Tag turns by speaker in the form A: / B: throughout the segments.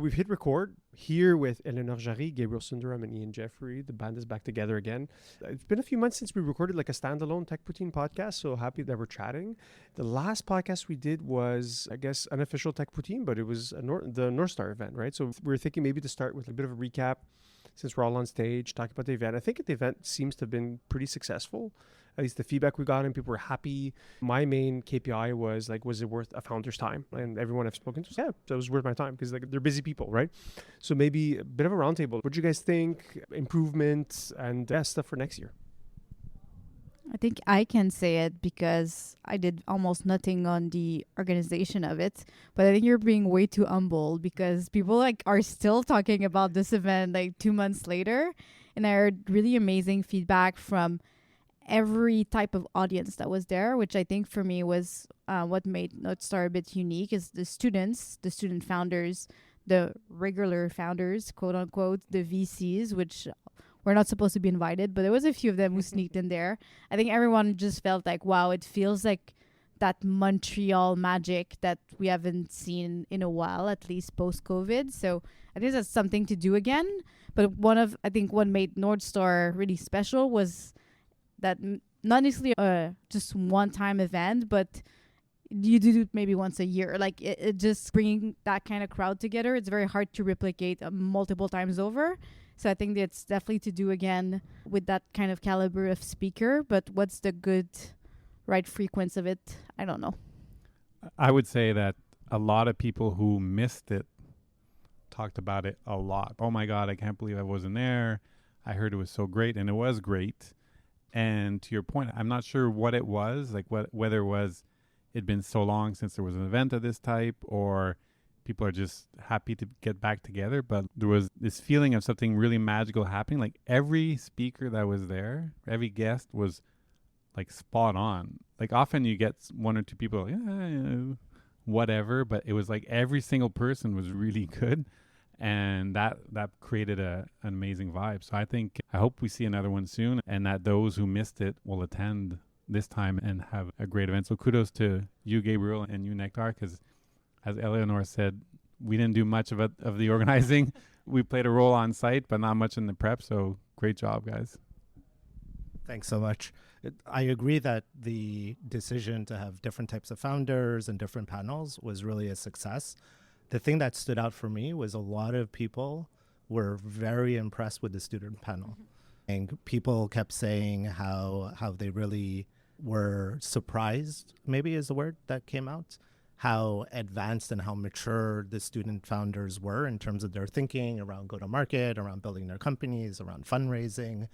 A: We've hit record here with Eleonore Jarry, Gabriel Sundaram, and Jeffrey. The band is back together again. It's been a few months since we recorded like a standalone TechPoutine podcast, so happy that we're chatting. The last podcast we did was, I guess, unofficial TechPoutine, but it was the North Star event, right? So we were thinking maybe to start with a bit of a recap since we're all on stage, talking about the event. I think the event seems to have been pretty successful. At least the feedback we got and people were happy. My main KPI was like, was it worth a founder's time? And everyone I've spoken to said, yeah, that was worth my time because like they're busy people, right? So maybe a bit of a roundtable. What do you guys think? Improvements and stuff for next year?
B: I think I can say it because I did almost nothing on the organization of it. But I think you're being way too humble because people like are still talking about this event like 2 months later. And I heard really amazing feedback from every type of audience that was there, which I think for me was what made North Star a bit unique is the students, the student founders, the regular founders, quote unquote, the VCs, which were not supposed to be invited, but there was a few of them who sneaked in there. I think everyone just felt like, wow, it feels like that Montreal magic that we haven't seen in a while, at least post-COVID. So I think that's something to do again. But what made North Star really special was that not necessarily just one-time event, but you do it maybe once a year. Like it just bringing that kind of crowd together. It's very hard to replicate multiple times over. So I think that's definitely to do again with that kind of caliber of speaker. But what's the good, right frequency of it? I don't know.
C: I would say that a lot of people who missed it talked about it a lot. Oh my God, I can't believe I wasn't there. I heard it was so great, and it was great. And to your point, I'm not sure what it was, like whether it was it'd been so long since there was an event of this type, or people are just happy to get back together. But there was this feeling of something really magical happening. Like every speaker that was there, every guest was like spot on. Like often you get one or two people, whatever, but it was like every single person was really good. And that created an amazing vibe. So I hope we see another one soon, and that those who missed it will attend this time and have a great event. So kudos to you, Gabriel, and you, Nectar, because as Eleonore said, we didn't do much of the organizing. We played a role on site, but not much in the prep. So great job, guys.
D: Thanks so much. I agree that the decision to have different types of founders and different panels was really a success. The thing that stood out for me was a lot of people were very impressed with the student panel. And people kept saying how they really were surprised, maybe is the word that came out, how advanced and how mature the student founders were in terms of their thinking around go-to-market, around building their companies, around fundraising.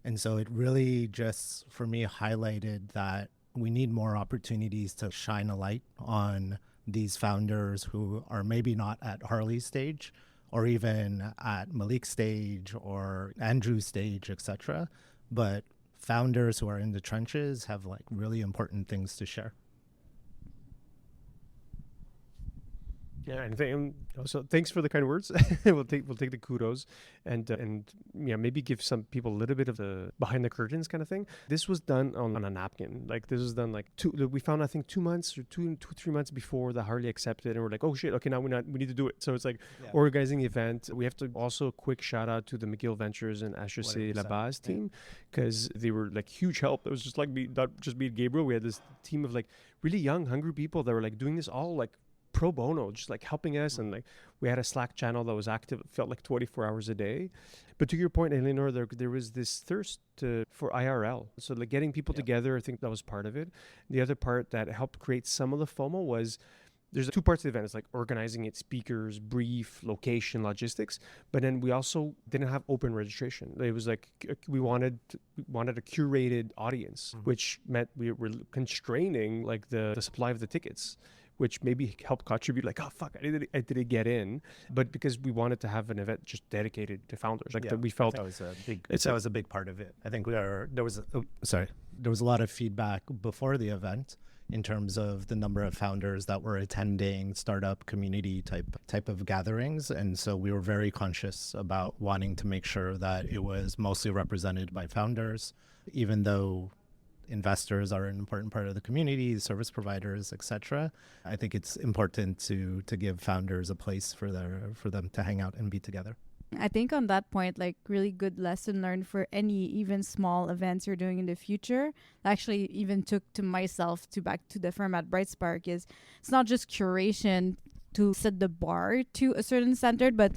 D: And so it really just, for me, highlighted that we need more opportunities to shine a light on these founders who are maybe not at Harley's stage or even at Malik's stage or Andrew's stage, etc. But founders who are in the trenches have like really important things to share.
A: Yeah, and so thanks for the kind words. we'll take the kudos and maybe give some people a little bit of the behind the curtains kind of thing. This was done on a napkin. Like this was done like we found I think 2 months or 3 months before the Harley accepted, and we're like, oh shit, okay, now we need to do it. So it's like organizing the event. We have to also quick shout out to the McGill Ventures and HEC La Base team because they were like huge help. It was just like not just me and Gabriel. We had this team of like really young, hungry people that were like doing this all like pro bono, just like helping us. And like we had a Slack channel that was active, it felt like 24 hours a day. But to your point, Eleonore, there was this thirst for IRL. So like getting people together, I think that was part of it. The other part that helped create some of the FOMO was there's 2 parts of the event. It's like organizing it, speakers, brief, location, logistics. But then we also didn't have open registration. It was like we wanted a curated audience, which meant we were constraining like the supply of the tickets, which maybe helped contribute like, oh, fuck, I didn't get in. But because we wanted to have an event just dedicated to founders. Like that we felt
D: that was a big part of it. I think there was a lot of feedback before the event in terms of the number of founders that were attending startup community type of gatherings. And so we were very conscious about wanting to make sure that it was mostly represented by founders, even though investors are an important part of the community, service providers, etc. I think it's important to give founders a place for them to hang out and be together.
B: I think on that point, like really good lesson learned for any even small events you're doing in the future. I actually even took to myself to back to the firm at Bright Spark is it's not just curation to set the bar to a certain standard, but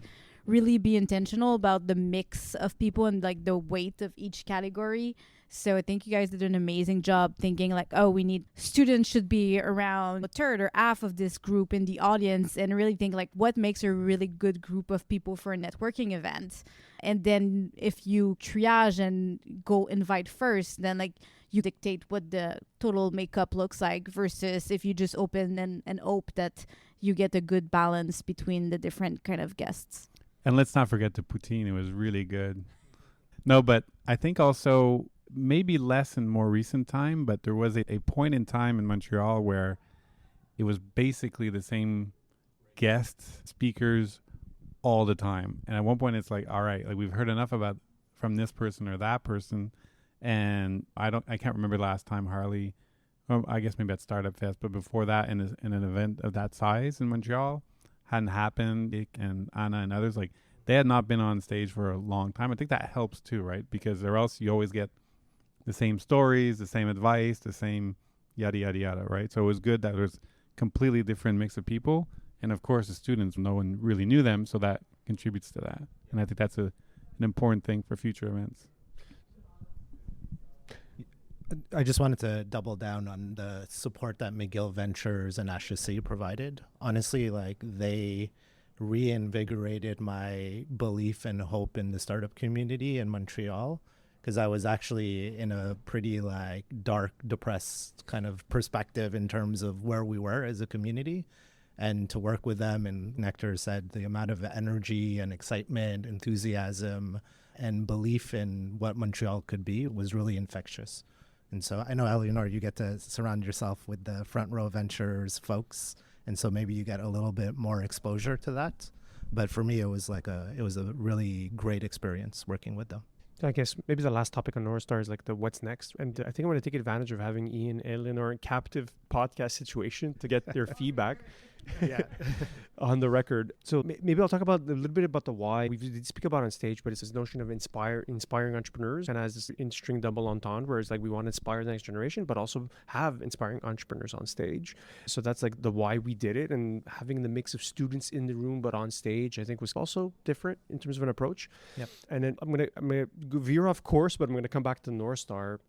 B: really be intentional about the mix of people and like the weight of each category. So I think you guys did an amazing job thinking like, oh, we need students should be around a third or half of this group in the audience, and really think like what makes a really good group of people for a networking event. And then if you triage and go invite first, then like you dictate what the total makeup looks like, versus if you just open and hope that you get a good balance between the different kind of guests.
C: And let's not forget the poutine. It was really good. No, but I think also maybe less in more recent time, but there was a point in time in Montreal where it was basically the same guest speakers all the time. And at one point it's like, all right, like we've heard enough about from this person or that person. And I can't remember last time Harley, I guess maybe at Startup Fest, but before that in an event of that size in Montreal hadn't happened. Dick and Anna and others, like they had not been on stage for a long time. I think that helps too, right? Because or else you always get the same stories, the same advice, the same yada, yada, yada, right? So it was good that there's completely different mix of people. And of course, the students, no one really knew them, so that contributes to that. And I think that's an important thing for future events.
D: I just wanted to double down on the support that McGill Ventures and HSC provided. Honestly, like they reinvigorated my belief and hope in the startup community in Montreal, because I was actually in a pretty like dark, depressed kind of perspective in terms of where we were as a community. And to work with them, and Nectar said the amount of energy and excitement, enthusiasm, and belief in what Montreal could be was really infectious. And so I know, Eleonore, you get to surround yourself with the Front Row Ventures folks, and so maybe you get a little bit more exposure to that. But for me, it was a really great experience working with them.
A: I guess maybe the last topic on North Star is like the what's next. And I think I'm going to take advantage of having Ian and Eleanor in captive podcast situation to get their feedback on the record. So maybe I'll talk about a little bit about the why. We did speak about on stage, but it's this notion of inspiring entrepreneurs, and as this in-string double entendre, where it's like we want to inspire the next generation, but also have inspiring entrepreneurs on stage. So that's like the why we did it, and having the mix of students in the room but on stage, I think was also different in terms of an approach.
D: Yep.
A: And then I'm gonna veer off course, but I'm gonna come back to North Star.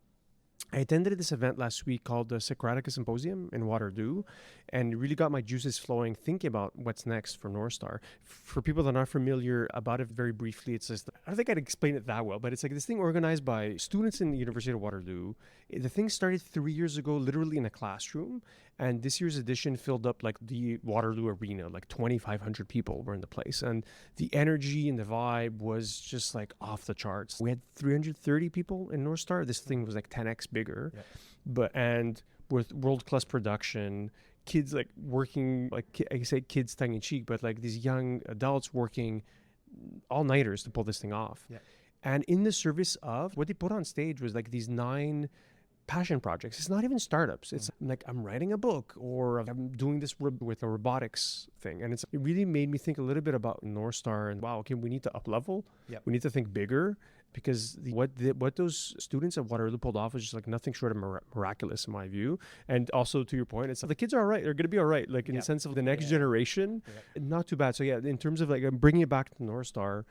A: I attended this event last week called the Socratica Symposium in Waterloo, and it really got my juices flowing thinking about what's next for North Star. For people that are not familiar about it, very briefly, it's just, I don't think I'd explain it that well, but it's like this thing organized by students in the University of Waterloo. The thing started 3 years ago, literally in a classroom, and this year's edition filled up like the Waterloo Arena, like 2,500 people were in the place, and the energy and the vibe was just like off the charts. We had 330 people in North Star. This thing was like 10x bigger, and with world-class production, kids like working, like I say kids tongue in cheek, but like these young adults working all-nighters to pull this thing off. And in the service of what they put on stage was like these 9 passion projects. It's not even startups. It's like I'm writing a book, or I'm doing this with a robotics thing. And it really made me think a little bit about North Star and wow, okay, we need to up level. We need to think bigger, because what those students at Waterloo pulled off was just like nothing short of miraculous in my view. And also to your point, it's like the kids are all right. They're going to be all right. Like in the sense of the next generation, not too bad. So yeah, in terms of like bringing it back to North Star,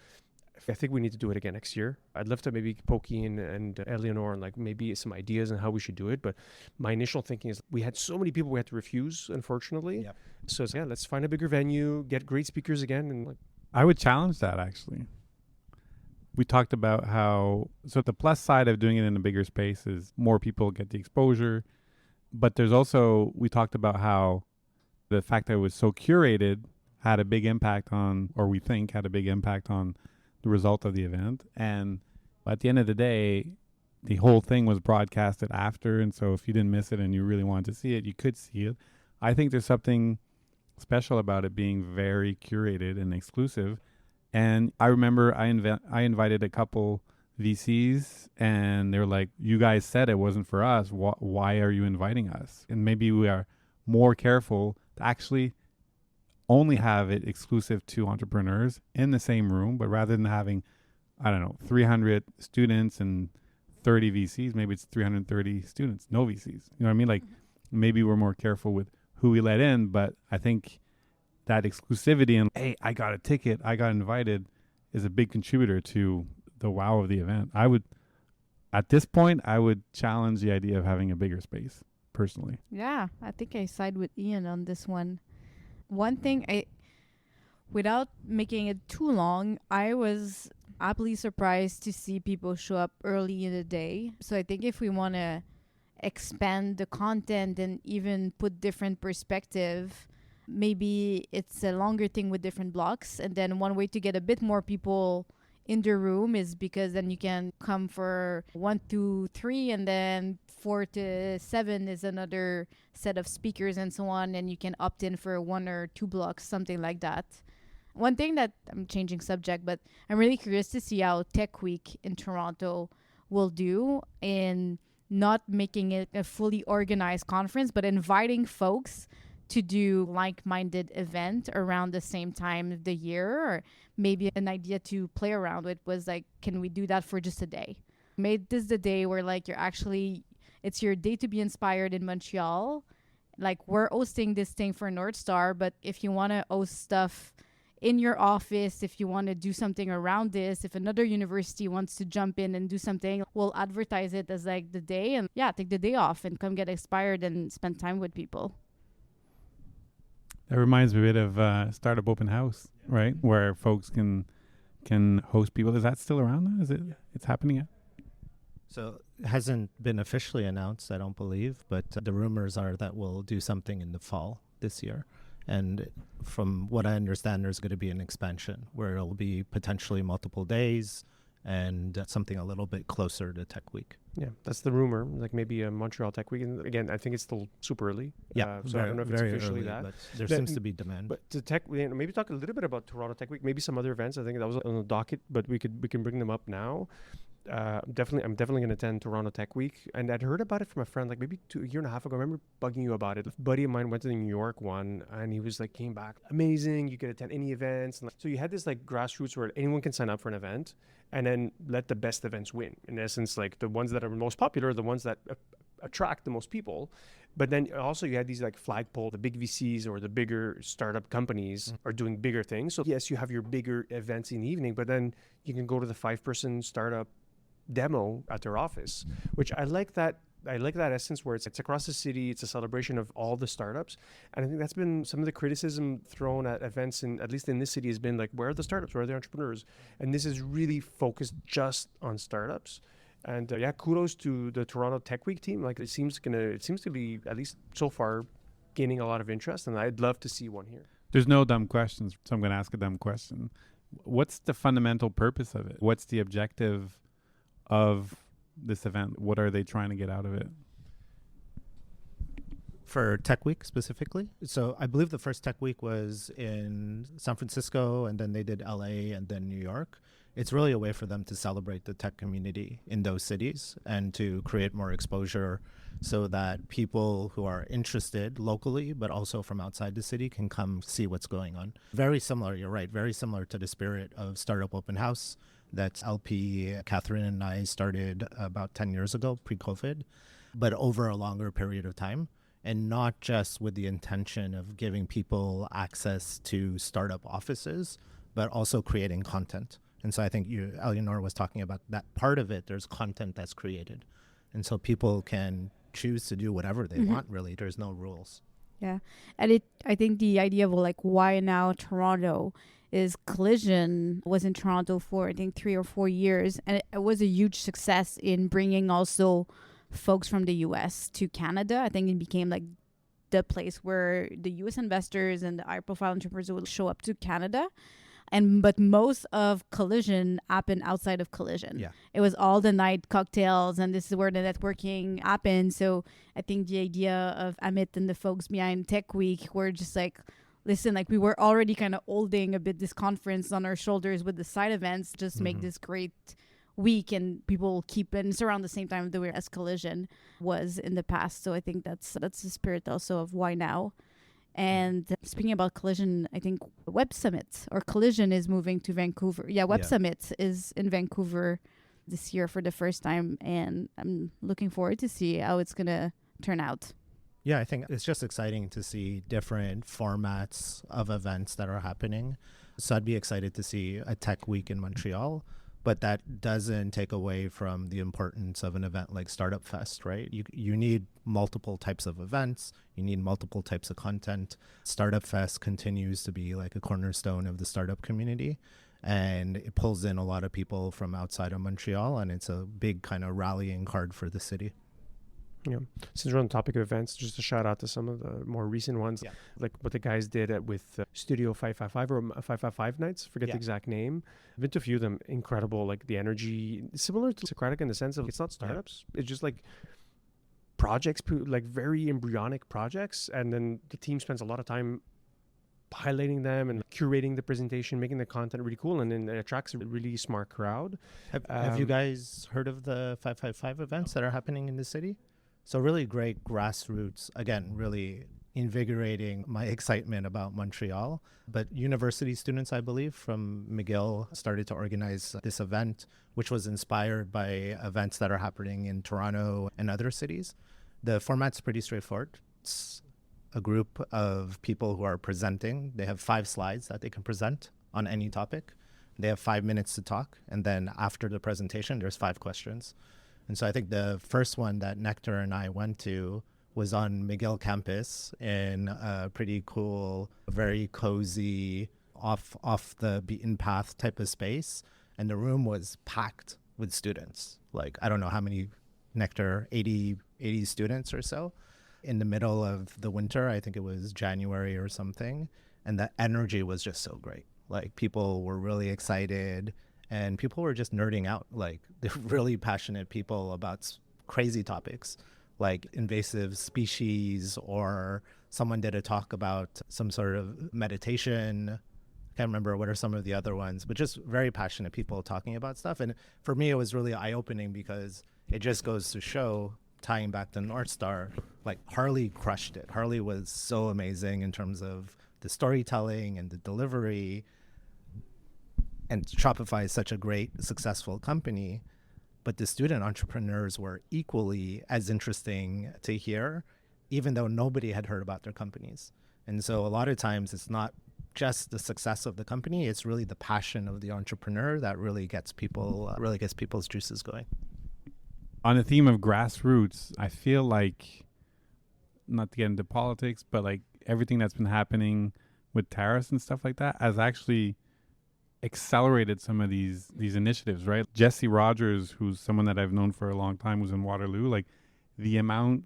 A: I think we need to do it again next year. I'd love to maybe poke Ian and Eleonore and like maybe some ideas on how we should do it. But my initial thinking is we had so many people we had to refuse, unfortunately. So it's, let's find a bigger venue, get great speakers again. And like,
C: I would challenge that actually. We talked about how, so the plus side of doing it in a bigger space is more people get the exposure. But there's also, we talked about how the fact that it was so curated had a big impact on, or we think had a big impact on the result of the event. And at the end of the day, the whole thing was broadcasted after. And so if you didn't miss it and you really wanted to see it, you could see it. I think there's something special about it being very curated and exclusive. And I remember I invited a couple VCs, and they're like, you guys said it wasn't for us. Why are you inviting us? And maybe we are more careful to actually only have it exclusive to entrepreneurs in the same room, but rather than having, I don't know, 300 students and 30 VCs, maybe it's 330 students, no VCs. You know what I mean? Like, maybe we're more careful with who we let in, but I think that exclusivity and, hey, I got a ticket, I got invited, is a big contributor to the wow of the event. At this point, I would challenge the idea of having a bigger space, personally.
B: Yeah, I think I side with Ian on this one. One thing, without making it too long, I was happily surprised to see people show up early in the day. So I think if we want to expand the content and even put different perspective, maybe it's a longer thing with different blocks. And then one way to get a bit more people in the room is because then you can come for 1 to 3, and then 4 to 7 is another set of speakers and so on, and you can opt in for 1 or 2 blocks, something like that. One thing that I'm changing subject, but I'm really curious to see how Tech Week in Toronto will do in not making it a fully organized conference, but inviting folks to do like-minded event around the same time of the year. Or maybe an idea to play around with was like, can we do that for just a day? Made this the day where like it's your day to be inspired in Montreal. Like, we're hosting this thing for North Star, but if you want to host stuff in your office, if you want to do something around this, if another university wants to jump in and do something, we'll advertise it as like the day, and take the day off and come get inspired and spend time with people.
C: That reminds me a bit of Startup Open House, right? Where folks can host people. Is that still around now? Is it? Yeah. It's happening yet?
D: So it hasn't been officially announced, I don't believe, but the rumors are that we'll do something in the fall this year. And from what I understand, there's going to be an expansion where it'll be potentially multiple days and something a little bit closer to Tech Week.
A: Yeah, that's the rumor. Like maybe a Montreal Tech Week. And again, I think it's still super early.
D: Yeah,
A: so I don't know if it's officially
D: early,
A: that.
D: But there seems to be demand.
A: But to Tech, maybe talk a little bit about Toronto Tech Week. Maybe some other events. I think that was on the docket, but we can bring them up now. I'm definitely going to attend Toronto Tech Week, and I'd heard about it from a friend like maybe a year and a half ago. I remember bugging you about it. A buddy of mine went to the New York one, and he was like, came back, amazing. You could attend any events, and so you had this like grassroots where anyone can sign up for an event, and then let the best events win. In essence, like the ones that are most popular, are the ones that attract the most people. But then also you had these like flagpole, the big VCs or the bigger startup companies are doing bigger things. So yes, you have your bigger events in the evening, but then you can go to the 5-person startup demo at their office, which I like that essence where it's across the city. It's a celebration of all the startups. And I think that's been some of the criticism thrown at events, at least in this city, has been like, where are the startups? Where are the entrepreneurs? And this is really focused just on startups. And kudos to the Toronto Tech Week team. Like it seems to be, at least so far, gaining a lot of interest. And I'd love to see one here.
C: There's no dumb questions, so I'm going to ask a dumb question. What's the fundamental purpose of it? What's the objective of this event? What are they trying to get out of it?
D: For Tech Week specifically? So I believe the first Tech Week was in San Francisco, and then they did LA and then New York. It's really a way for them to celebrate the tech community in those cities and to create more exposure so that people who are interested locally, but also from outside the city, can come see what's going on. Very similar, you're right, very similar to the spirit of Startup Open House that LP, Catherine, and I started about 10 years ago, pre-COVID, but over a longer period of time, and not just with the intention of giving people access to startup offices, but also creating content. And so I think Eleonore was talking about that part of it. There's content that's created. And so people can choose to do whatever they want, really. There's no rules.
B: Yeah. And I think the idea of like, why now Toronto is Collision was in Toronto for, I think, 3 or 4 years. And it was a huge success in bringing also folks from the US to Canada. I think it became like the place where the US investors and the high profile entrepreneurs would show up to Canada. But most of Collision happened outside of Collision.
D: Yeah.
B: It was all the night cocktails, and this is where the networking happened. So I think the idea of Amit and the folks behind Tech Week were just like, listen, like we were already kind of holding a bit this conference on our shoulders with the side events, just make this great week, and people will keep it. And it's around the same time the way as Collision was in the past. So I think that's the spirit also of why now. And speaking about Collision, I think Web Summit or Collision is moving to Vancouver. Yeah, Web Summit is in Vancouver this year for the first time, and I'm looking forward to see how it's gonna turn out.
D: Yeah, I think it's just exciting to see different formats of events that are happening. So I'd be excited to see a tech week in Montreal, but that doesn't take away from the importance of an event like Startup Fest, right? You need multiple types of events. You need multiple types of content. Startup Fest continues to be like a cornerstone of the startup community, and it pulls in a lot of people from outside of Montreal, and it's a big kind of rallying card for the city.
A: Yeah. Since we're on the topic of events, just a shout out to some of the more recent ones, like what the guys did with Studio 555 or 555 nights. Forget the exact name. I've been to a few of them. Incredible. Like the energy, similar to Socratic in the sense of it's not startups. It's just like projects, like very embryonic projects. And then the team spends a lot of time highlighting them and curating the presentation, making the content really cool, and then it attracts a really smart crowd.
D: Have you guys heard of the 555 events that are happening in the city? So really great grassroots, again, really invigorating my excitement about Montreal. But university students, I believe, from McGill started to organize this event, which was inspired by events that are happening in Toronto and other cities. The format's pretty straightforward. It's a group of people who are presenting. They have 5 slides that they can present on any topic. They have 5 minutes to talk. And then after the presentation, there's 5 questions. And so I think the first one that Nectar and I went to was on McGill campus in a pretty cool, very cozy, off the beaten path type of space. And the room was packed with students. Like, I don't know how many, Nectar, 80 students or so. In the middle of the winter, I think it was January or something. And the energy was just so great. Like, people were really excited. And people were just nerding out. Like, they're really passionate people about crazy topics like invasive species, or someone did a talk about some sort of meditation. I can't remember what are some of the other ones, but just very passionate people talking about stuff. And for me, it was really eye-opening because it just goes to show, tying back to North Star, like Harley crushed it. Harley was so amazing in terms of the storytelling and the delivery. And Shopify is such a great, successful company, but the student entrepreneurs were equally as interesting to hear, even though nobody had heard about their companies. And so a lot of times it's not just the success of the company, it's really the passion of the entrepreneur that really gets people's juices going.
C: On the theme of grassroots, I feel like, not to get into politics, but like everything that's been happening with tariffs and stuff like that has actually accelerated some of these initiatives, right? Jesse Rogers, who's someone that I've known for a long time, who's in Waterloo, like the amount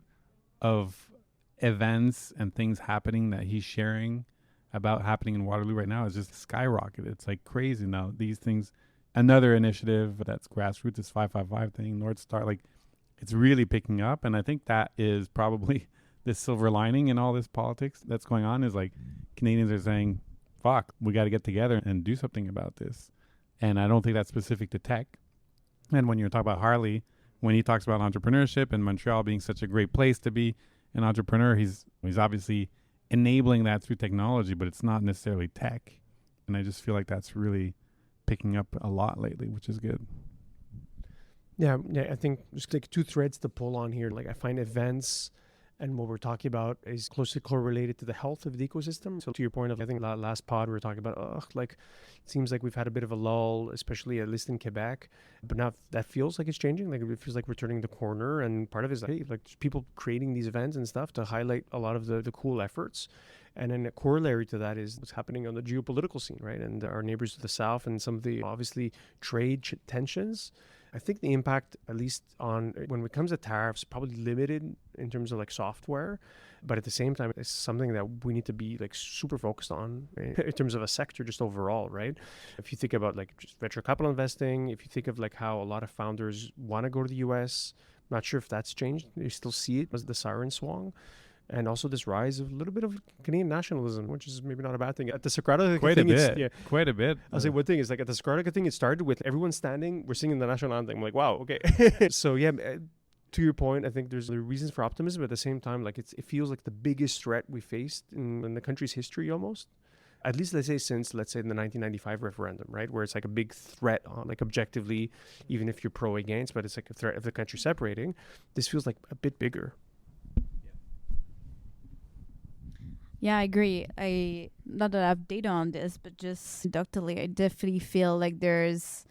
C: of events and things happening that he's sharing about happening in Waterloo right now is just skyrocketed. It's like crazy now. These things, another initiative that's grassroots, this 555 thing, North Star, like it's really picking up. And I think that is probably the silver lining in all this politics that's going on, is like Canadians are saying, fuck, we got to get together and do something about this. And I don't think that's specific to tech. And when you talk about Harley, when he talks about entrepreneurship and Montreal being such a great place to be an entrepreneur, he's obviously enabling that through technology, but it's not necessarily tech. And I just feel like that's really picking up a lot lately, which is good.
A: Yeah, I think just like 2 threads to pull on here. Like I find events and what we're talking about is closely correlated to the health of the ecosystem. So to your point of, I think last pod we were talking about, like it seems like we've had a bit of a lull, especially at least in Quebec, but now that feels like it's changing. Like it feels like we're turning the corner, and part of it is like people creating these events and stuff to highlight a lot of the cool efforts. And then a corollary to that is what's happening on the geopolitical scene, right? And our neighbors to the south and some of the obviously trade tensions. I think the impact, at least on when it comes to tariffs, probably limited in terms of like software, but at the same time, it's something that we need to be like super focused on in terms of a sector just overall, right? If you think about like just venture capital investing, if you think of like how a lot of founders want to go to the US, not sure if that's changed. You still see it as the siren swung. and also this rise of a little bit of Canadian nationalism, which is maybe not a bad thing. At the Socratica
C: Quite
A: thing,
C: a
A: it's-
C: bit.
A: yeah,
C: Quite a bit.
A: I'll say one thing is like at the Socratica thing, it started with everyone standing, we're singing the national anthem. I'm like, wow, okay. So yeah, to your point, I think there's reasons for optimism, but at the same time, like it feels like the biggest threat we faced in the country's history almost. At least let's say since, let's say, the 1995 referendum, right? Where it's like a big threat on, like objectively, even if you're pro against, but it's like a threat of the country separating. This feels like a bit bigger.
B: Yeah, I agree. I not that I have data on this, but just deductively, I definitely feel like there's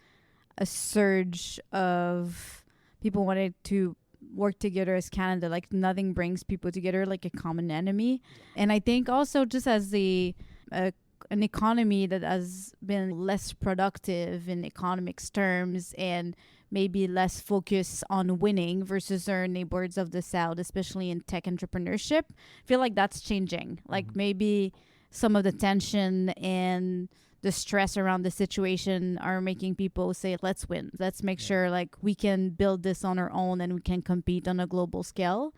B: a surge of people wanting to work together as Canada. Like nothing brings people together like a common enemy. And I think also just as an economy that has been less productive in economics terms and maybe less focused on winning versus our neighbors of the South, especially in tech entrepreneurship, I feel like that's changing. Like maybe some of the tension and the stress around the situation are making people say, let's win. Let's make sure like we can build this on our own and we can compete on a global scale.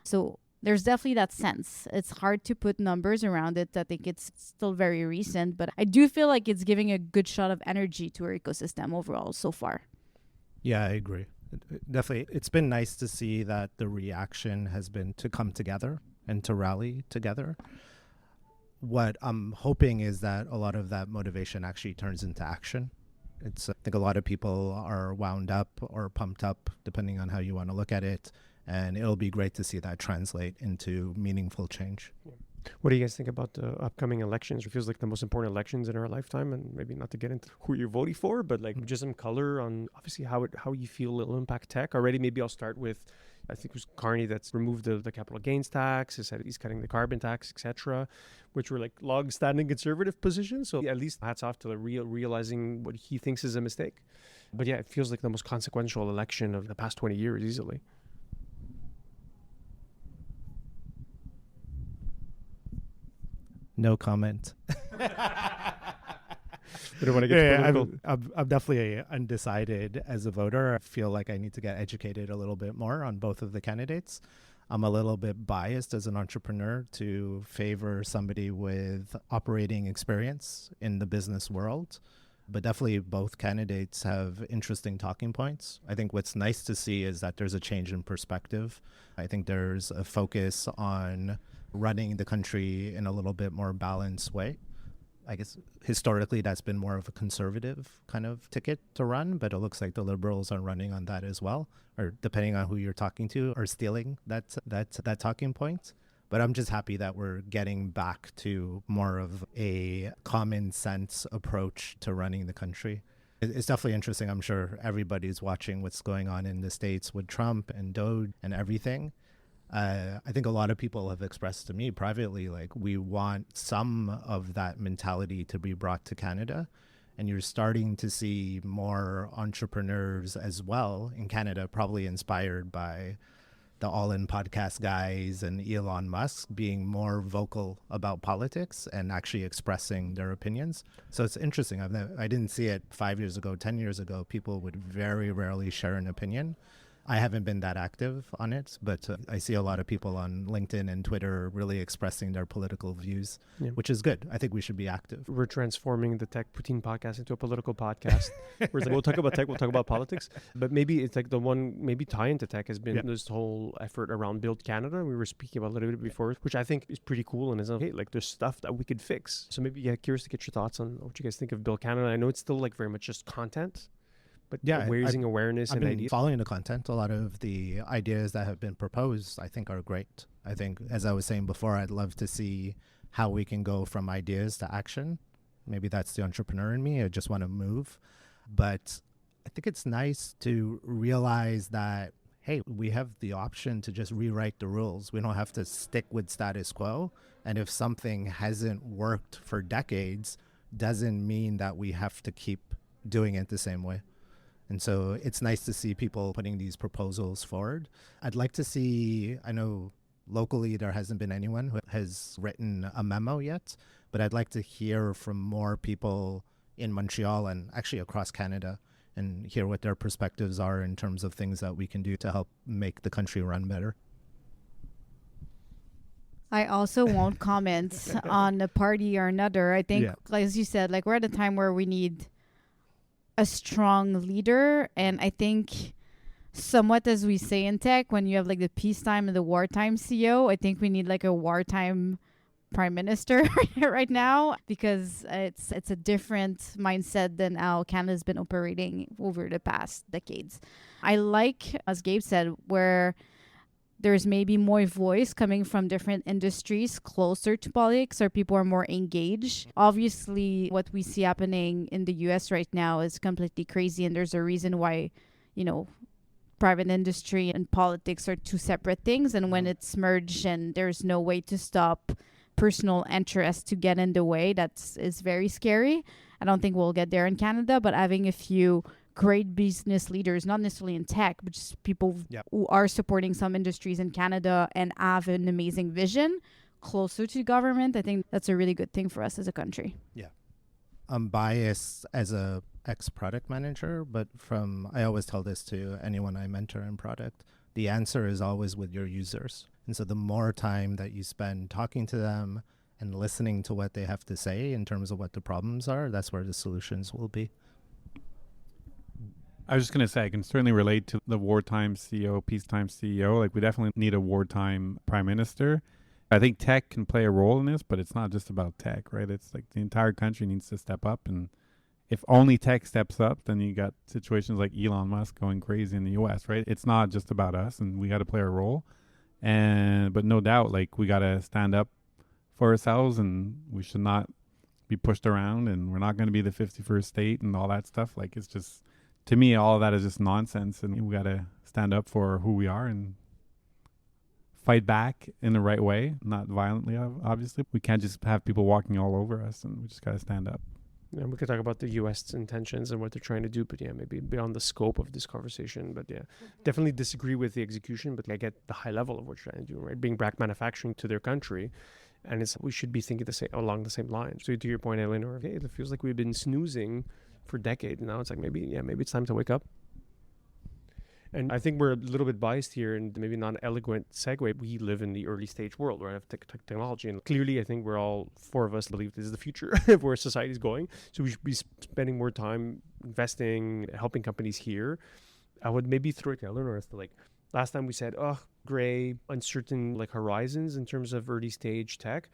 B: So there's definitely that sense. It's hard to put numbers around it. I think it's still very recent, but I do feel like it's giving a good shot of energy to our ecosystem overall so far.
D: Yeah, I agree. Definitely. It's been nice to see that the reaction has been to come together and to rally together. What I'm hoping is that a lot of that motivation actually turns into action. I think a lot of people are wound up or pumped up, depending on how you want to look at it. And it'll be great to see that translate into meaningful change.
A: Yeah. What do you guys think about the upcoming elections? It feels like the most important elections in our lifetime, and maybe not to get into who you're voting for, but like just some color on obviously how you feel it'll impact tech. Already, maybe I'll start with, I think it was Carney that's removed the capital gains tax, he's cutting the carbon tax, etc., which were like long-standing conservative positions. So at least hats off to the realizing what he thinks is a mistake. But yeah, it feels like the most consequential election of the past 20 years easily.
D: No comment.
A: We don't want to get political.
D: I'm definitely undecided as a voter. I feel like I need to get educated a little bit more on both of the candidates. I'm a little bit biased as an entrepreneur to favor somebody with operating experience in the business world. But definitely both candidates have interesting talking points. I think what's nice to see is that there's a change in perspective. I think there's a focus on running the country in a little bit more balanced way. I guess historically that's been more of a conservative kind of ticket to run, but it looks like the Liberals are running on that as well, or depending on who you're talking to, are stealing that talking point. But I'm just happy that we're getting back to more of a common sense approach to running the country. It's definitely interesting. I'm sure everybody's watching what's going on in the States with Trump and Doge and everything. I think a lot of people have expressed to me privately, like, we want some of that mentality to be brought to Canada. And you're starting to see more entrepreneurs as well in Canada, probably inspired by the All In podcast guys and Elon Musk being more vocal about politics and actually expressing their opinions. So it's interesting. I didn't see it 5 years ago, 10 years ago. People would very rarely share an opinion. I haven't been that active on it, but I see a lot of people on LinkedIn and Twitter really expressing their political views, which is good. I think we should be active.
A: We're transforming the TechPoutine podcast into a political podcast. Where it's like, we'll talk about tech, we'll talk about politics, but maybe it's like the one, maybe tie into tech has been this whole effort around Build Canada. We were speaking about a little bit before, which I think is pretty cool and is okay. Like there's stuff that we could fix. So maybe curious to get your thoughts on what you guys think of Build Canada. I know it's still like very much just content. But raising awareness and ideas.
D: Following the content, a lot of the ideas that have been proposed, I think, are great. I think, as I was saying before, I'd love to see how we can go from ideas to action. Maybe that's the entrepreneur in me. I just want to move. But I think it's nice to realize that, hey, we have the option to just rewrite the rules. We don't have to stick with status quo. And if something hasn't worked for decades, doesn't mean that we have to keep doing it the same way. And so it's nice to see people putting these proposals forward. I'd like to see, I know locally there hasn't been anyone who has written a memo yet, but I'd like to hear from more people in Montreal and actually across Canada and hear what their perspectives are in terms of things that we can do to help make the country run better.
B: I also won't comment on a party or another. I think,
D: Yeah.
B: like, as you said, like we're at a time where we need a strong leader. And I think somewhat as we say in tech, when you have like the peacetime and the wartime CEO, I think we need like a wartime prime minister right now, because it's a different mindset than how Canada's been operating over the past decades. I like, as Gabe said, where there's maybe more voice coming from different industries closer to politics, or people are more engaged. Obviously, what we see happening in the US right now is completely crazy, and there's a reason why, you know, private industry and politics are two separate things. And when it's merged and there's no way to stop personal interest to get in the way, is very scary. I don't think we'll get there in Canada, but having a few great business leaders, not necessarily in tech, but just people who are supporting some industries in Canada and have an amazing vision closer to government, I think that's a really good thing for us as a country.
D: Yeah. I'm biased as a ex-product manager, but I always tell this to anyone I mentor in product, the answer is always with your users. And so the more time that you spend talking to them and listening to what they have to say in terms of what the problems are, that's where the solutions will be.
C: I was just going to say, I can certainly relate to the wartime CEO, peacetime CEO. Like, we definitely need a wartime prime minister. I think tech can play a role in this, but it's not just about tech, right? It's like the entire country needs to step up. And if only tech steps up, then you got situations like Elon Musk going crazy in the US, right? It's not just about us, and we got to play our role. But no doubt, like, we got to stand up for ourselves, and we should not be pushed around, and we're not going to be the 51st state and all that stuff. Like, it's just, to me, all of that is just nonsense, and we got to stand up for who we are and fight back in the right way, not violently, obviously. We can't just have people walking all over us, and we just got to stand up.
A: Yeah, we could talk about the U.S. intentions and what they're trying to do, but yeah, maybe beyond the scope of this conversation. But yeah, definitely disagree with the execution, but I get the high level of what you're trying to do, right? Bring back manufacturing to their country, and we should be thinking along the same lines. So to your point, Eleanor, okay, it feels like we've been snoozing for decades now. It's like maybe it's time to wake up. And I think we're a little bit biased here, and maybe not an eloquent segue. We live in the early stage world, right, of technology. And clearly, I think four of us believe this is the future of where society is going. So we should be spending more time investing, helping companies here. I would maybe throw it to Eleanor as to, like, last time we said, gray, uncertain, like, horizons in terms of early stage tech.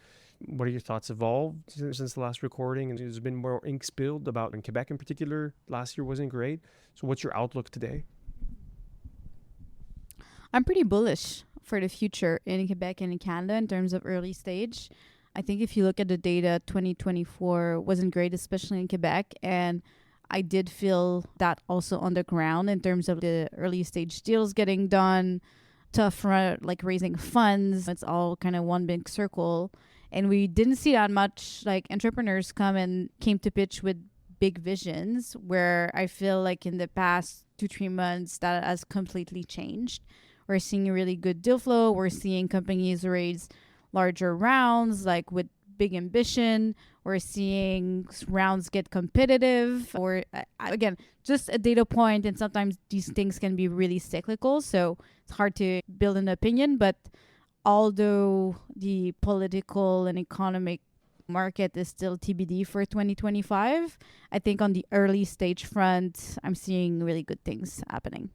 A: What are your thoughts evolved since the last recording? And there's been more ink spilled about in Quebec in particular. Last year wasn't great. So what's your outlook today?
B: I'm pretty bullish for the future in Quebec and in Canada in terms of early stage. I think if you look at the data, 2024 wasn't great, especially in Quebec. And I did feel that also on the ground in terms of the early stage deals getting done, tough like raising funds. It's all kind of one big circle. And we didn't see that much like entrepreneurs came to pitch with big visions, where I feel like in the past 2-3 months that has completely changed. We're seeing a really good deal flow. We're seeing companies raise larger rounds, like with big ambition. We're seeing rounds get competitive, or again, just a data point. And sometimes these things can be really cyclical. So it's hard to build an opinion. But although the political and economic market is still TBD for 2025, I think on the early stage front, I'm seeing really good things happening.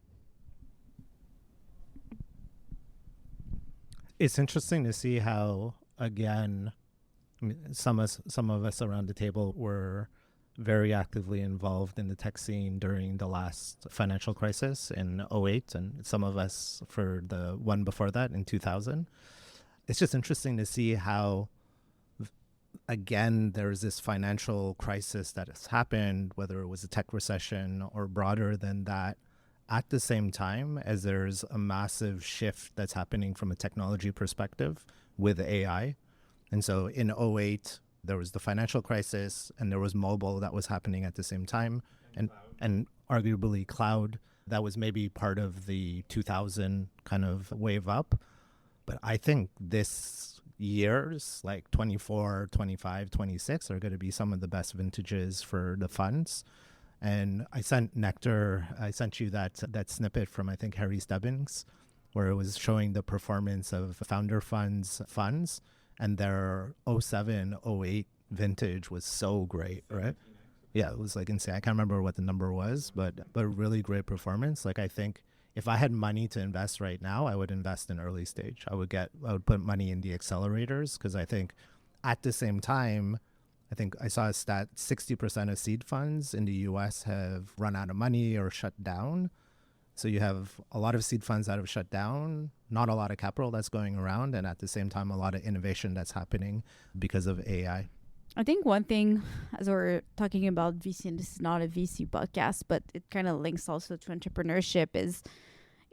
D: It's interesting to see how, again, I mean, some of us around the table were very actively involved in the tech scene during the last financial crisis in 2008, and some of us for the one before that in 2000. It's just interesting to see how, again, there's this financial crisis that has happened, whether it was a tech recession or broader than that, at the same time as there's a massive shift that's happening from a technology perspective with AI. And so in 2008, there was the financial crisis, and there was mobile that was happening at the same time, and arguably cloud that was maybe part of the 2000 kind of wave up. But I think this years, like 24, 25, 26, are going to be some of the best vintages for the funds. And I sent Nectar, I sent you that snippet from, I think, Harry Stebbings, where it was showing the performance of founder funds, and their '07, '08 vintage was so great, right? Yeah, it was like insane. I can't remember what the number was, but really great performance. Like, I think if I had money to invest right now, I would invest in early stage. I would put money in the accelerators, because I think at the same time, I think I saw a stat, 60% of seed funds in the US have run out of money or shut down. So you have a lot of seed funds that have shut down, not a lot of capital that's going around, and at the same time, a lot of innovation that's happening because of AI.
B: I think one thing, as we're talking about VC, and this is not a VC podcast, but it kind of links also to entrepreneurship, is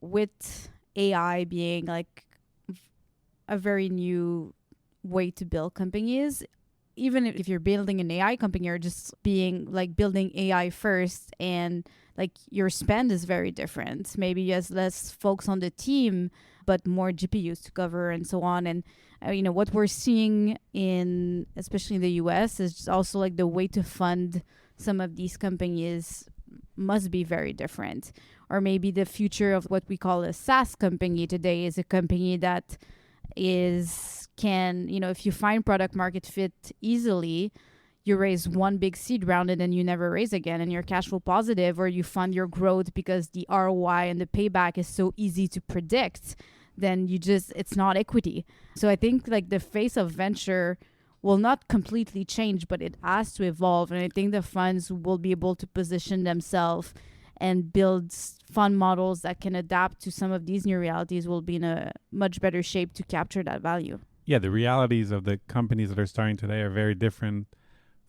B: with AI being like a very new way to build companies. Even if you're building an AI company, you're just being like building AI first, and like your spend is very different. Maybe you have less folks on the team, but more GPUs to cover and so on. And what we're seeing in, especially in the US, is just also like the way to fund some of these companies must be very different. Or maybe the future of what we call a SaaS company today is a company that can, if you find product market fit easily, you raise one big seed round and then you never raise again, and you're cash flow positive, or you fund your growth because the ROI and the payback is so easy to predict, then it's not equity. So I think like the face of venture will not completely change, but it has to evolve. And I think the funds will be able to position themselves and build fund models that can adapt to some of these new realities, will be in a much better shape to capture that value.
C: Yeah, the realities of the companies that are starting today are very different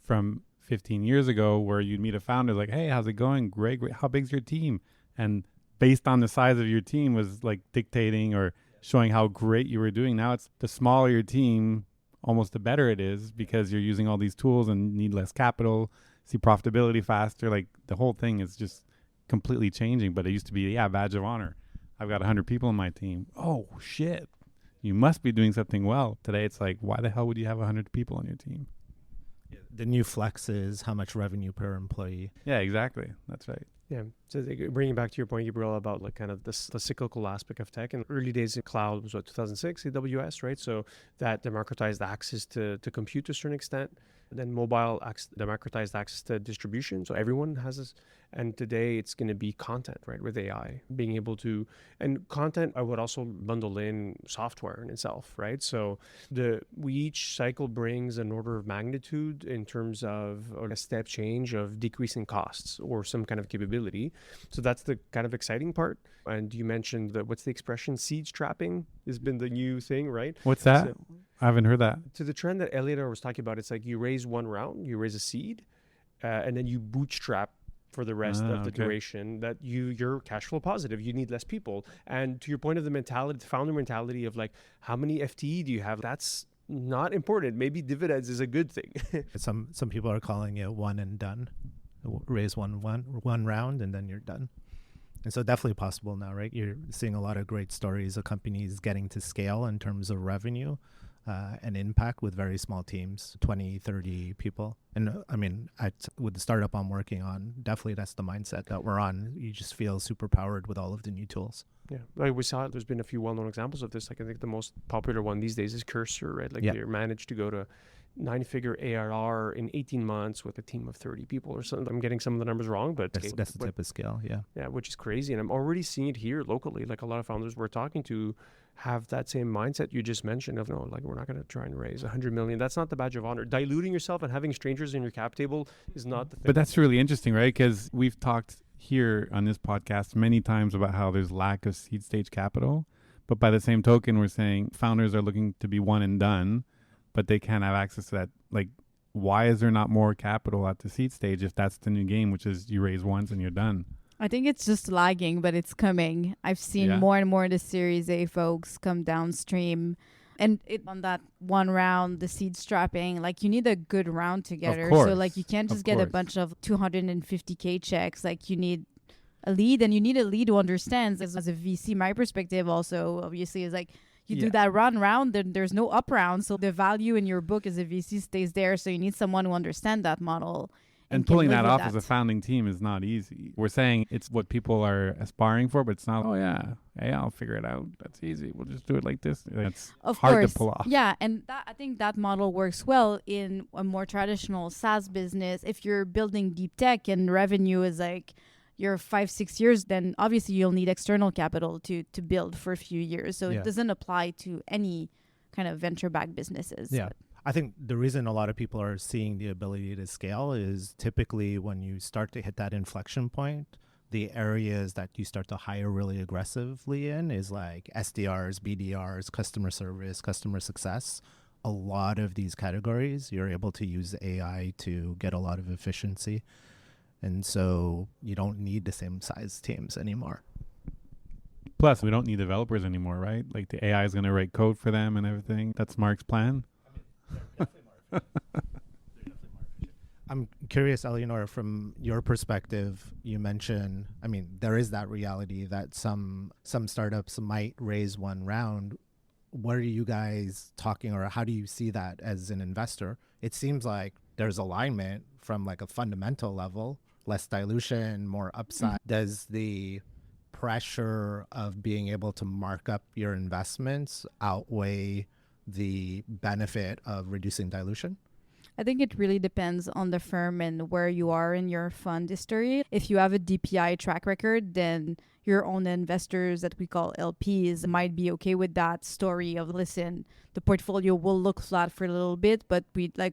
C: from 15 years ago, where you'd meet a founder like, hey, how's it going? Great. How big's your team? And based on the size of your team was like dictating or showing how great you were doing. Now it's the smaller your team, almost the better it is, because you're using all these tools and need less capital, see profitability faster. Like the whole thing is just completely changing. But it used to be, badge of honor. I've got 100 people on my team. Oh, shit. You must be doing something well. Today it's like, why the hell would you have 100 people on your team?
D: The new flex is how much revenue per employee.
C: Yeah, exactly. That's right.
A: Yeah. So bringing back to your point, Gabriel, about like kind of the cyclical aspect of tech. In early days of cloud was 2006, AWS, right? So that democratized access to compute to a certain extent. Then mobile democratized access to distribution. So everyone has this. And today it's going to be content, right? With AI being able to, and content, I would also bundle in software in itself, right? So each cycle brings an order of magnitude in terms of, or a step change of decreasing costs or some kind of capability. So that's the kind of exciting part. And you mentioned that, what's the expression? Seed trapping has been the new thing, right?
C: What's that?
A: So,
C: I haven't heard that.
A: to the trend that Eleonore was talking about, it's like you raise one round, you raise a seed, and then you bootstrap for the rest of the duration, that you're cash flow positive. You need less people. And to your point of the mentality, the founder mentality of like, how many FTE do you have? That's not important. Maybe dividends is a good thing.
D: Some people are calling it one and done. Raise one round and then you're done. And so definitely possible now, right? You're seeing a lot of great stories of companies getting to scale in terms of revenue and impact with very small teams, 20, 30 people. And I mean, with the startup I'm working on, definitely that's the mindset that we're on. You just feel super powered with all of the new tools.
A: Yeah, like we saw, there's been a few well-known examples of this. Like I think the most popular one these days is Cursor, right? Like they managed to go to 9-figure ARR in 18 months with a team of 30 people or something. I'm getting some of the numbers wrong, but
D: that's the type of scale.
A: Yeah, which is crazy. And I'm already seeing it here locally. Like a lot of founders we're talking to have that same mindset you just mentioned of, no, like we're not going to try and raise 100 million. That's not the badge of honor. Diluting yourself and having strangers in your cap table is not the thing.
C: But that's really interesting, right? Because we've talked here on this podcast many times about how there's lack of seed stage capital. But by the same token, we're saying founders are looking to be one and done, but they can't have access to that. Like, why is there not more capital at the seed stage if that's the new game, which is you raise once and you're done?
B: I think it's just lagging, but it's coming. I've seen more and more of the Series A folks come downstream. And on that one round, the seed strapping, like you need a good round together. So like you can't just get a bunch of 250K checks. Like you need a lead, and you need a lead who understands. As a VC, my perspective also obviously is like, you do that round, then there's no up round. So the value in your book as a VC stays there. So you need someone who understands that model
C: And
B: can
C: pulling
B: live
C: that
B: with
C: off as a founding team is not easy. We're saying it's what people are aspiring for, but it's not, oh yeah, hey, I'll figure it out. That's easy. We'll just do it like this. It's
B: Of
C: hard
B: course.
C: to pull off.
B: Yeah, and I think that model works well in a more traditional SaaS business. If you're building deep tech and revenue is like your 5-6 years, then obviously you'll need external capital to build for a few years. So
D: Yeah.
B: it doesn't apply to any kind of venture-backed businesses.
D: Yeah. I think the reason a lot of people are seeing the ability to scale is typically when you start to hit that inflection point, the areas that you start to hire really aggressively in is like SDRs, BDRs, customer service, customer success. A lot of these categories, you're able to use AI to get a lot of efficiency. And so you don't need the same size teams anymore.
C: Plus, we don't need developers anymore, right? Like the AI is going to write code for them and everything. That's Mark's plan.
D: I'm curious, Eleonore, from your perspective, you mentioned, I mean, there is that reality that some startups might raise one round. What are you guys talking, or how do you see that as an investor? It seems like there's alignment from like a fundamental level, less dilution, more upside. Does the pressure of being able to mark up your investments outweigh the benefit of reducing dilution?
B: I think it really depends on the firm and where you are in your fund history. If you have a DPI track record, then your own investors that we call LPs might be okay with that story of, listen, the portfolio will look flat for a little bit, but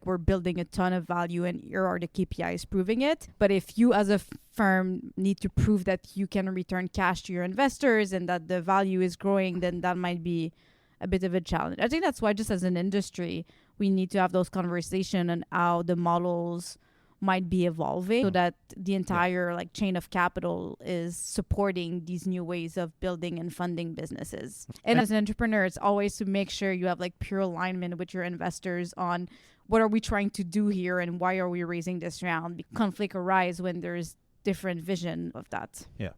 B: we're building a ton of value and here are the KPIs proving it. But if you as a firm need to prove that you can return cash to your investors and that the value is growing, then that might be a bit of a challenge. I think that's why just as an industry, we need to have those conversations on how the models might be evolving so that the entire like chain of capital is supporting these new ways of building and funding businesses. And as an entrepreneur, it's always to make sure you have like pure alignment with your investors on what are we trying to do here and why are we raising this round. Conflict arise when there's different vision of that.
D: Yeah.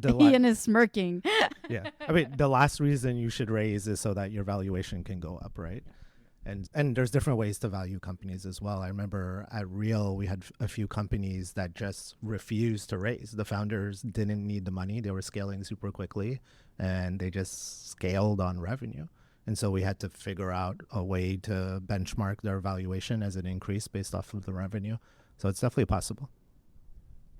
B: Ian is smirking.
D: Yeah. I mean, the last reason you should raise is so that your valuation can go up, right? And there's different ways to value companies as well. I remember at Real, we had a few companies that just refused to raise. The founders didn't need the money. They were scaling super quickly and they just scaled on revenue. And so we had to figure out a way to benchmark their valuation as it increased based off of the revenue. So it's definitely possible.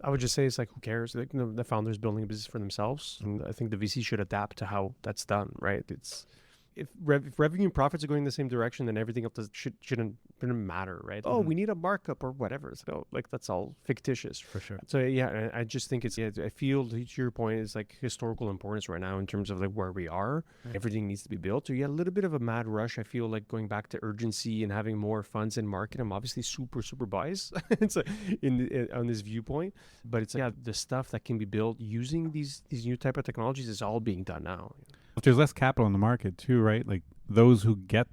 A: I would just say it's like, who cares? Like, the founders building a business for themselves. And I think the VC should adapt to how that's done, right? It's if revenue and profits are going in the same direction, then everything else shouldn't matter, right? Oh, we need a markup or whatever. So like that's all fictitious.
D: For sure.
A: So yeah, I just think it's, I feel to your point, it's like historical importance right now in terms of like where we are. Right. Everything needs to be built. So yeah, a little bit of a mad rush. I feel like going back to urgency and having more funds in market. I'm obviously super biased it's on this viewpoint, but it's like, yeah, the stuff that can be built using these new type of technologies is all being done now.
C: If there's less capital in the market too, right? Like those who get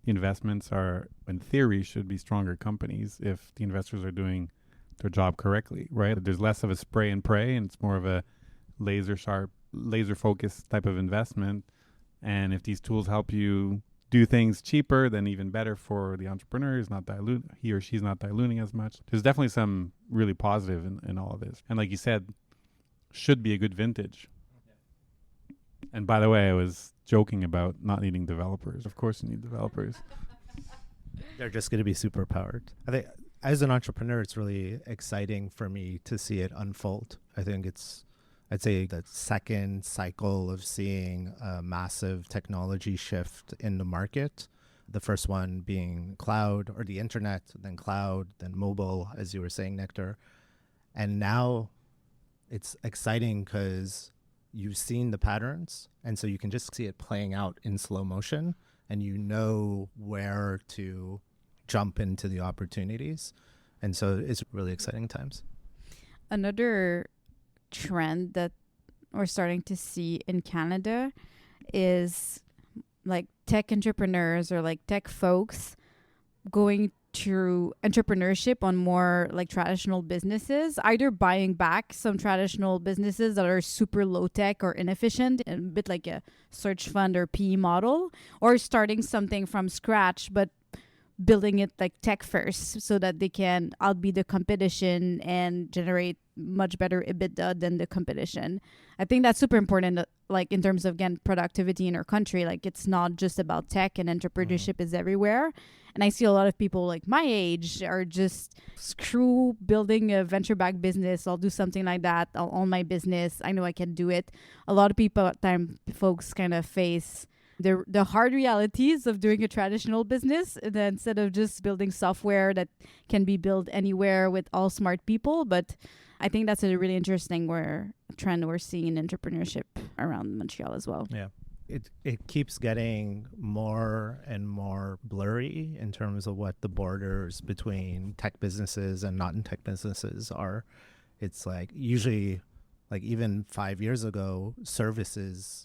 C: the investments are, in theory, should be stronger companies if the investors are doing their job correctly, right? There's less of a spray and pray and it's more of a laser focused type of investment. And if these tools help you do things cheaper, then even better for the entrepreneur. He or she's not diluting as much. There's definitely some really positive in all of this. And like you said, should be a good vintage. And by the way, I was joking about not needing developers. Of course you need developers.
D: They're just going to be super powered. I think as an entrepreneur, it's really exciting for me to see it unfold. I think I'd say the second cycle of seeing a massive technology shift in the market. The first one being cloud or the internet, then cloud, then mobile, as you were saying, Nectar. And now it's exciting because you've seen the patterns, and so you can just see it playing out in slow motion, and you know where to jump into the opportunities. And so it's really exciting times.
B: Another trend that we're starting to see in Canada is like tech entrepreneurs or like tech folks going to entrepreneurship on more like traditional businesses, either buying back some traditional businesses that are super low tech or inefficient, a bit like a search fund or PE model, or starting something from scratch, but building it like tech first so that they can outbeat the competition and generate much better EBITDA than the competition. I think that's super important, like in terms of, again, productivity in our country. Like it's not just about tech, and entrepreneurship is everywhere. And I see a lot of people like my age are just, screw building a venture-backed business. I'll do something like that. I'll own my business. I know I can do it. A lot of people at time folks kind of face the hard realities of doing a traditional business, and then instead of just building software that can be built anywhere with all smart people. But I think that's a really interesting trend we're seeing in entrepreneurship around Montreal as well.
D: Yeah. It keeps getting more and more blurry in terms of what the borders between tech businesses and not in tech businesses are. It's like usually, like even 5 years ago,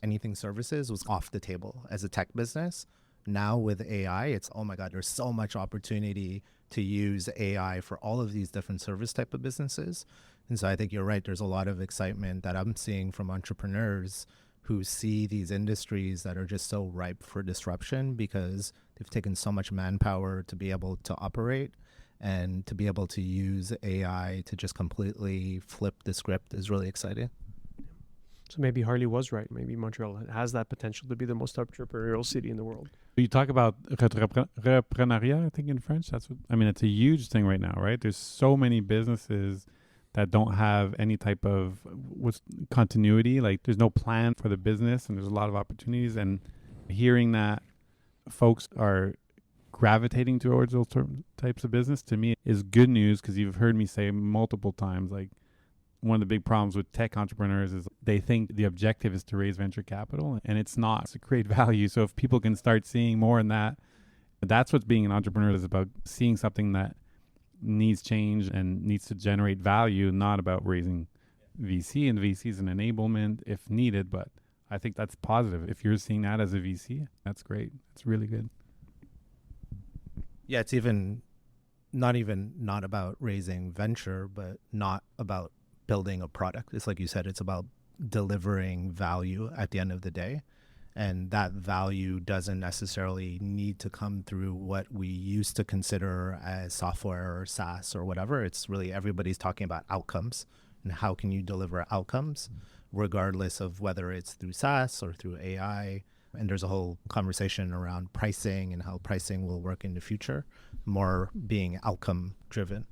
D: anything services was off the table as a tech business. Now with AI, it's, oh my God, there's so much opportunity to use AI for all of these different service type of businesses. And so I think you're right. There's a lot of excitement that I'm seeing from entrepreneurs who see these industries that are just so ripe for disruption because they've taken so much manpower to be able to operate, and to be able to use AI to just completely flip the script is really exciting.
A: So maybe Harley was right. Maybe Montreal has that potential to be the most entrepreneurial city in the world.
C: You talk about entrepreneuriat, I think in French. It's a huge thing right now, right? There's so many businesses that don't have any type of continuity. Like there's no plan for the business, and there's a lot of opportunities. And hearing that folks are gravitating towards those types of business, to me is good news, because you've heard me say multiple times, like one of the big problems with tech entrepreneurs is they think the objective is to raise venture capital, and it's not. It's to create value. So if people can start seeing more in that, that's what being an entrepreneur is about, seeing something that needs change and needs to generate value, not about raising VC. And VC is an enablement if needed, but I think that's positive. If you're seeing that as a VC, that's great. It's really good.
D: Yeah, it's not about raising venture, but not about building a product. It's like you said, it's about delivering value at the end of the day. And that value doesn't necessarily need to come through what we used to consider as software or SaaS or whatever. It's really, everybody's talking about outcomes and how can you deliver outcomes regardless of whether it's through SaaS or through AI. And there's a whole conversation around pricing and how pricing will work in the future, more being outcome driven.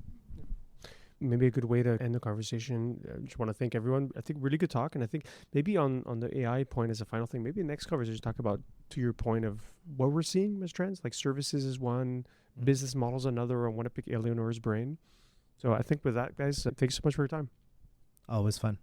A: Maybe a good way to end the conversation. I just want to thank everyone. I think really good talk. And I think maybe on the AI point as a final thing, maybe the next conversation talk about, to your point of what we're seeing as trends, like services is one, business models another. I want to pick Eleonore's brain. So I think with that, guys, thanks so much for your time.
D: Always fun.